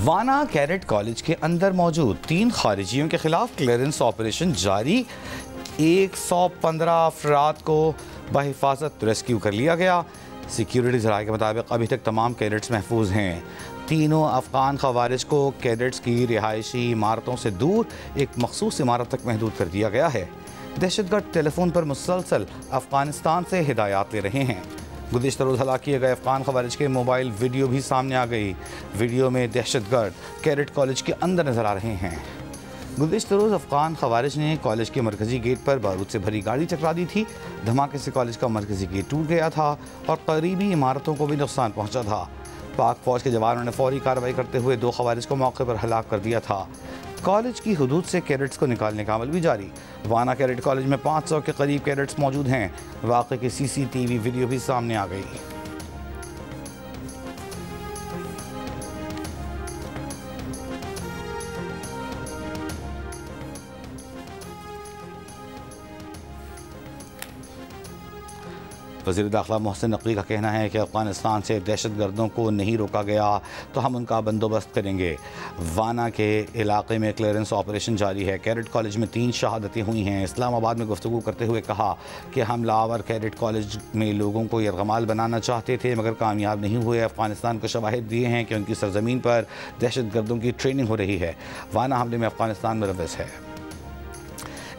वाना cadet college के अंदर मौजूद 3 खारिजियों के खिलाफ क्लियरेंस ऑपरेशन जारी। 115 अफराद को बहिफाजत रेस्क्यू कर लिया गया। सिक्योरिटी ज़राए के मुताबिक अभी तक तमाम कैडेट्स महफूज हैं। तीनों अफगान खवारिज को कैडेट्स की रिहायशी इमारतों से दूर एक मखसूस इमारत तक महदूद कर दिया गया है। दहशतगर्द टेलीफोन पर मुसलसल अफगानिस्तान से हिदायत ले रहे हैं। गुज़िश्ता रोज़ हलाक किए गए अफगान खवारिज के मोबाइल वीडियो भी सामने आ गई। वीडियो में दहशतगर्द कैडेट कॉलेज के अंदर नजर आ रहे हैं। गुज़िश्ता रोज़ अफगान खवारिज ने कॉलेज के मरकजी गेट पर बारूद से भरी गाड़ी टकरा दी थी। धमाके से कॉलेज का मरकजी गेट टूट गया था और करीबी इमारतों को भी नुकसान पहुँचा था। पाक फौज के जवानों ने फौरी कार्रवाई करते हुए 2 खवारिज को मौके पर हलाक कर दिया था। कॉलेज की हदूद से कैडेट्स को निकालने का अमल भी जारी। वाना कैडेट कॉलेज में 500 के करीब कैडेट्स मौजूद हैं। वाक़े की CCTV वीडियो भी सामने आ गई। वज़ीर दाखिला मोहसिन नकवी का कहना है कि अफ़गानिस्तान से दहशतगर्दों को नहीं रोका गया तो हम उनका बंदोबस्त करेंगे। वाना के इलाके में क्लियरेंस ऑपरेशन जारी है। कैडेट कॉलेज में 3 शहादतें हुई हैं। इस्लामाबाद में गुफ्तगू करते हुए कहा कि हमलावर कैडेट कॉलेज में लोगों को यरगमाल बनाना चाहते थे मगर कामयाब नहीं हुए। अफ़गानिस्तान को शवाहिद दिए हैं कि उनकी सरजमीन पर दहशतगर्दों की ट्रेनिंग हो रही है। वाना हमले में अफ़गानिस्तान मुलव्वस है।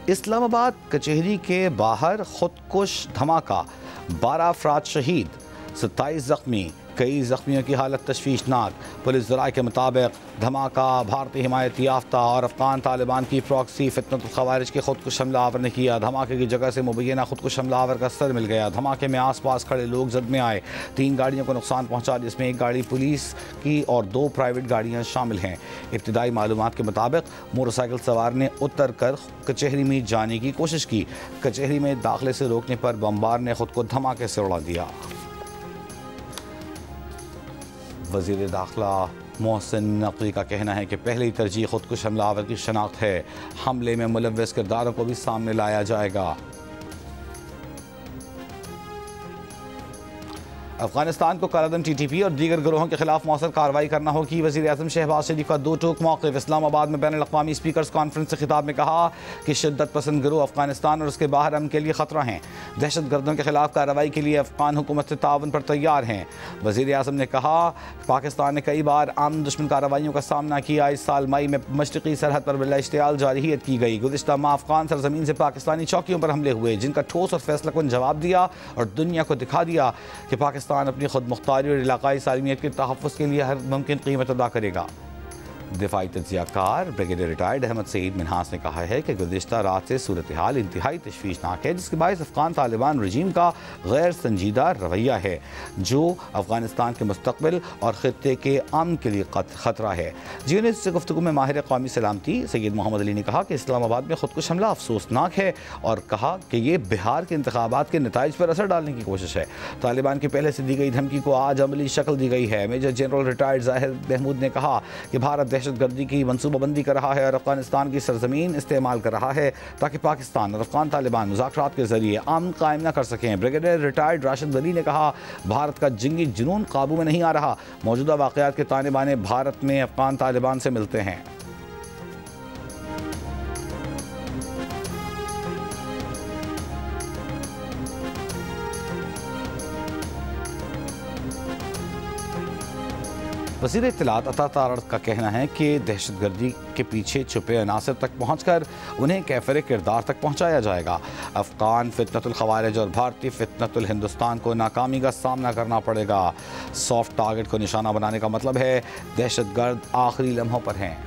इस्लामाबाद कचहरी के बाहर खुदकुश धमाका, 12 अफराद शहीद, 27 जख्मी। कई जख्मियों की हालत तशवीशनाक। पुलिस ज़राए के मुताबिक धमाका भारतीय हिमायत याफ्ता और अफ़गान तालिबान की प्रॉक्सी फितनतुल खवारिज के खुदकुश हमलावर ने किया। धमाके की जगह से मुबैना खुदकुश हमलावर का सर मिल गया। धमाके में आसपास खड़े लोग जद में आए। 3 गाड़ियों को नुकसान पहुंचा जिसमें 1 गाड़ी पुलिस की और 2 प्राइवेट गाड़ियां शामिल हैं। इब्तिदाई मालूमात के मुताबिक मोटरसाइकिल सवार ने उतर कर कचहरी में जाने की कोशिश की। कचहरी में दाखिले से रोकने पर बमबार ने खुद को धमाके से उड़ा दिया। वज़ीर दाखिला मोहसिन नकवी का कहना है कि पहली तरजीह खुदकुश हमलावर की शनाख्त है। हमले में मुलव्वस किरदारों को भी सामने लाया जाएगा। अफगानिस्तान को कालाधन TTP और दीगर गिरोहों के खिलाफ मौसर कार्रवाई करना होगी। वज़ीर आज़म शहबाज शरीफ का 2 टूक मौक़िफ़। इस्लामाबाद में बैनुल अक़वामी स्पीकर्स कॉन्फ्रेंस से खिताब में कहा कि शिद्दत पसंद गिरोह अफगानिस्तान और उसके बाहर अमन के लिए ख़तरा हैं। दहशत गर्दों के खिलाफ कार्रवाई के लिए अफगान हुकूमत से ताउन पर तैयार हैं। वज़ीर आज़म ने कहा पाकिस्तान ने कई बार आम दुश्मन कार्रवाइयों का सामना किया। इस साल मई में मशरक़ी सरहद पर बिला इश्तियाल जारहियत की गई। गुज़िश्ता माह अफगान सरजमीन से पाकिस्तानी चौकियों पर हमले हुए जिनका ठोस और फैसलाकुन जवाब दिया और दुनिया को दिखा दिया कि पाकिस्तान अपनी खुद मुख्तारी और इलाकाई सालमियत के तहफ़्फ़ुज़ के लिए हर मुमकिन कीमत अदा करेगा। दिफाई तज्ज़ियाकार ब्रिगेडियर रिटायर्ड अहमद सईद मिन्हास ने कहा है कि गुज़िश्ता रात से सूरत हाल इंतहाई तशवीशनाक है जिसके बायस अफ़गान तालिबान रजीम का गैर संजीदा रवैया है जो अफ़गानिस्तान के मुस्तक़बिल और ख़ित्ते के अमन के लिए ख़तरा है। GNS से गुफ्तगू में माहिर कौमी सलामती सैयद मोहम्मद अली ने कहा कि इस्लामाबाद में खुदकुश हमला अफसोसनाक है और कहा कि ये बिहार के इंतखाबात के नताइज पर असर डालने की कोशिश है। तालिबान की पहले से दी गई धमकी को आज अमली शक्ल दी गई है। मेजर जनरल रिटायर्ड ज़ाहिर महमूद ने कहा कि भारत दहशतगर्दी की मनसूबाबंदी कर रहा है और अफगानिस्तान की सरजमीन इस्तेमाल कर रहा है ताकि पाकिस्तान और अफगान तालिबान मुज़ाकरात के जरिए अमन कायम न कर सकें। ब्रिगेडियर रिटायर्ड राशिद अली ने कहा भारत का जंगी जुनून काबू में नहीं आ रहा। मौजूदा वाक़यात के ताने बाने भारत में अफगान तालिबान से मिलते हैं। वज़ीर इत्तलात अता तारड़ का कहना है कि दहशतगर्दी के पीछे छुपे अनासर तक पहुंचकर उन्हें कैफर किरदार तक पहुंचाया जाएगा। अफ़गान फितनतुल खवारिज और भारतीय फितनतुल हिंदुस्तान को नाकामी का सामना करना पड़ेगा। सॉफ्ट टारगेट को निशाना बनाने का मतलब है दहशतगर्द आखिरी लम्हों पर हैं।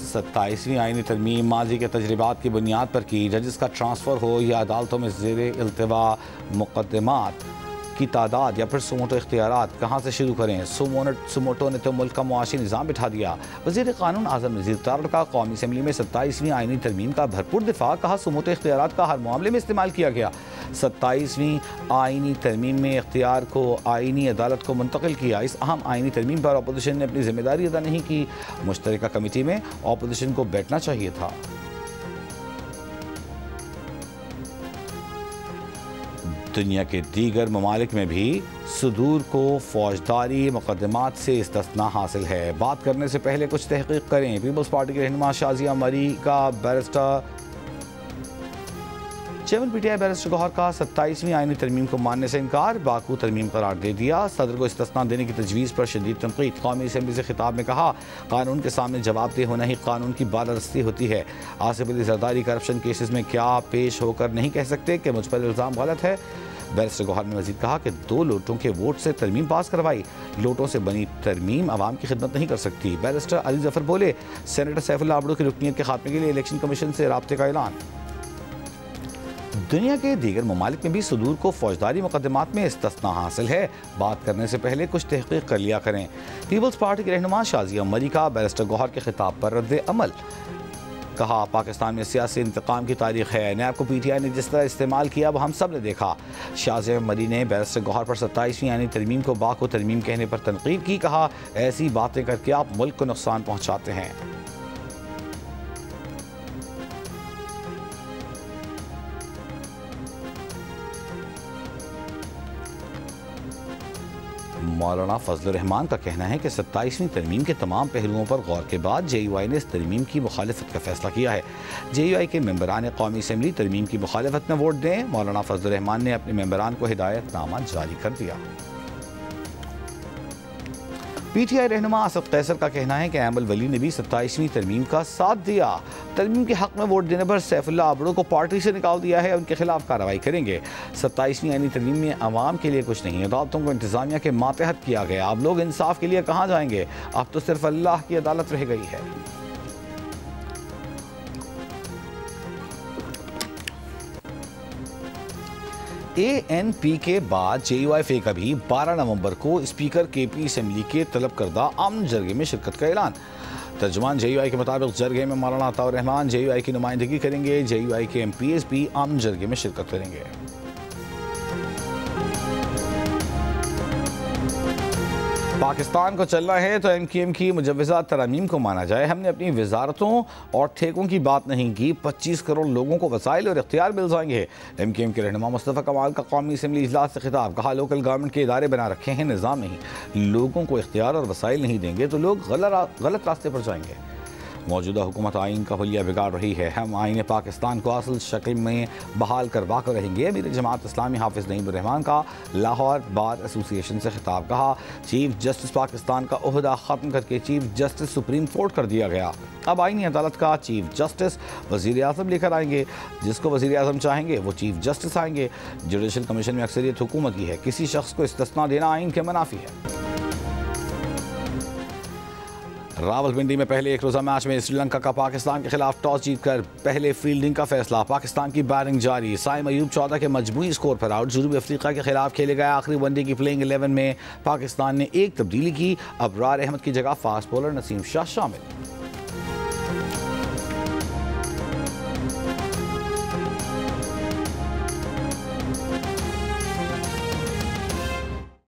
27वीं आईनी तरमीम माजी के तजर्बात की बुनियाद पर की। जजेस का ट्रांसफ़र हो या अदालतों में ज़ेरे इल्तिवा मुक़द्दमात की तादाद या फिर सुमोटो इख्तियारात कहाँ से शुरू करें। सुमोटो ने तो मुल्क का मुआशी निज़ाम बिठा दिया। वज़ीर क़ानून आज़म नज़ीर तारड़ का कौमी असम्बली में 27वीं आईनी तरमीम का भरपूर दिफा। कहा सुमोटो इख्तियारात का हर मामले में इस्तेमाल किया गया। 27वीं आईनी तरमीम में इख्तियार को आईनी अदालत को मुंतकिल किया। इस अहम आईनी तरमीम पर अपोजिशन ने अपनी जिम्मेदारी अदा नहीं की। मुश्तरका कमेटी में अपोजिशन को बैठना चाहिए था। दुनिया के दीगर ममालिक में भी सुदूर को फौजदारी मुकदमात से इस्तिस्ना हासिल है। बात करने से पहले कुछ तहकीक करें। पीपल्स पार्टी के रहनुमा शाजिया मरी का barrister chairman PTI barrister Gohar का 27वीं आईनी तरमीम को मानने से इनकार, बाकू तरमीम करार दे दिया। सदर को इस्तिस्ना देने की तजवीज़ पर शदीद तनकीद। कौमी असम्बली से खिताब में कहा, कानून के सामने जवाबदेह होना ही कानून की बालादस्ती होती है। आसिफ अली जरदारी करप्शन केसेस में क्या पेश होकर नहीं कह सकते कि मुझ पर इल्ज़ाम गलत है। बैरिस्टर गौहर ने मजीद कहा कि 2 लोटों के वोट से तरमीम पास करवाई, लोटों से बनी तरमीम आवाम की खिदमत नहीं कर सकती। बैरिस्टर अली जफर बोले, सेनेटर सैफुल्लाह अब्दू की रुकनीत के खात्मे के लिए इलेक्शन कमीशन से राब्ते का ऐलान। दुनिया के दीगर ममालिक में भी सुदूर को फौजदारी मुकदमात में इस्तिस्ना हासिल है। बात करने से पहले कुछ तहकीक कर लिया करें। पीपल्स पार्टी के रहनुमा शाजिया मरी का बैरिस्टर गौहर के खिताब पर रद्द अमल। कहा, पाकिस्तान में सियासी इंतकाम की तारीख है। नैब को पीटीआई ने जिस तरह इस्तेमाल किया वो हम सब ने देखा। शाजिया मरी ने बैरिस्टर गौहर पर 27वीं यानी तरमीम को बाको तरमीम कहने पर तनकीद की। कहा, ऐसी बातें करके आप मुल्क को नुकसान पहुँचाते हैं। मौलाना फजल रहमान का कहना है कि 27वीं तरमीम के तमाम पहलुओं पर गौर के बाद JUI ने इस तरमीम की मुखालिफत का फैसला किया है। JUI के मेंबरान कौमी असम्बली तरमीम की मुखालिफत में वोट दें। मौलाना फजल रहमान ने अपने मेंबरान को हिदायतनामा जारी कर दिया। पीटीआई रहनुमा असद कैसर का कहना है कि अहमद वली ने भी 27वीं तरमीम का साथ दिया। तरमीम के हक में वोट देने पर सैफुल्लाह अब्दू को पार्टी से निकाल दिया है, उनके खिलाफ कार्रवाई करेंगे। 27वीं यानी तरमीम में अवाम के लिए कुछ नहीं, अदालतों को इंतजामिया के मातहत किया गया। अब लोग इंसाफ के लिए कहाँ जाएंगे? अब तो सिर्फ अल्लाह की अदालत रह गई है। ANP के बाद JUI का भी 12 नवंबर को स्पीकर KP असम्बली के तलब करदा अमन जरगे में शिरकत का ऐलान। तर्जुमान JUI के मुताबिक जरगे में मौलाना अताउर रहमान JUI की नुमाइंदगी करेंगे। JUI के MPs भी अमन जरगे में शिरकत करेंगे। पाकिस्तान को चलना है तो MKM की मुजव्वज़ा तरमीम को माना जाए। हमने अपनी वजारतों और ठेकों की बात नहीं की। 25 करोड़ लोगों को वसाइल और इख्तियार मिल जाएंगे। MKM के रहनुमा मुस्तफ़ा कमाल का कौमी असम्बली इजलास से खिताब। कहा, लोकल गवर्नमेंट के इदारे बना रखे हैं, निज़ाम नहीं। लोगों को इख्तियार और वसाइल नहीं देंगे तो लोग गलत रास्ते पर जाएंगे। मौजूदा हुकूमत आइन का हुलिया बिगाड़ रही है। हम आइन पाकिस्तान को असल शक्ल में बहाल करवा कर रहेंगे। अमीर जमात इस्लामी हाफिज़ नईम रहमान का लाहौर बार एसोसिएशन से खिताब। कहा, चीफ जस्टिस पाकिस्तान का ओहदा ख़त्म करके चीफ जस्टिस सुप्रीम कोर्ट कर दिया गया। अब आइनी अदालत का चीफ जस्टिस वज़ीर आज़म लेकर आएंगे। जिसको वज़ीर आज़म चाहेंगे वो चीफ जस्टिस आएंगे। जुडिशल कमीशन में अक्सरियत हुकूमत की है। किसी शख्स को इस्तिस्ना देना आइन के मुनाफी है। रावलपिंडी में पहले एक रोज़ा मैच में श्रीलंका का पाकिस्तान के खिलाफ टॉस जीतकर पहले फील्डिंग का फैसला। पाकिस्तान की बैटिंग जारी। साइम अयूब 14 के मजमूई स्कोर पर आउट। जनूबी अफ्रीका के खिलाफ खेले गए आखिरी वनडे की प्लेइंग 11 में पाकिस्तान ने एक तब्दीली की। अबरार अहमद की जगह फास्ट बॉलर नसीम शाह शामिल।